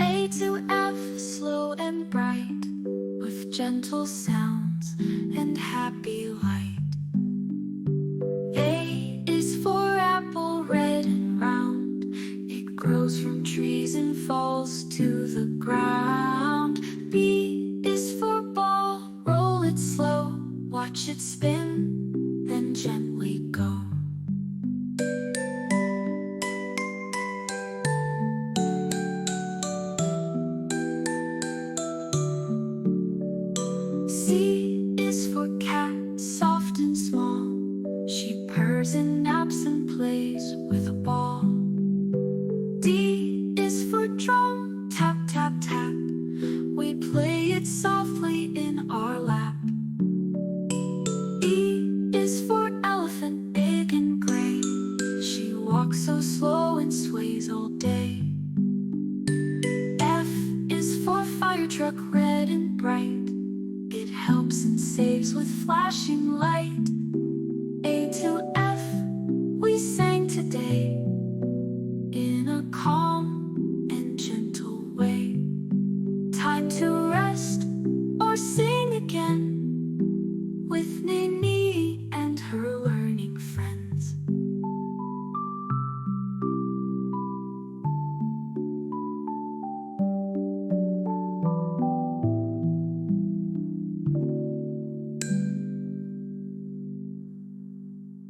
A to F, slow and bright, with gentle sounds and happy light. A is for apple, red and round. It grows from trees and falls to the ground. B is for ball, roll it slow, watch it spin, then gently go. C is for cat, soft and small. She purrs and naps and plays with a ball. D is for drum, tap, tap, tap. We play it softly in our lap. E is for elephant, big and gray. She walks so slow and sways all day. F is for Firetruck, red and bright. It helps and saves with flashing light.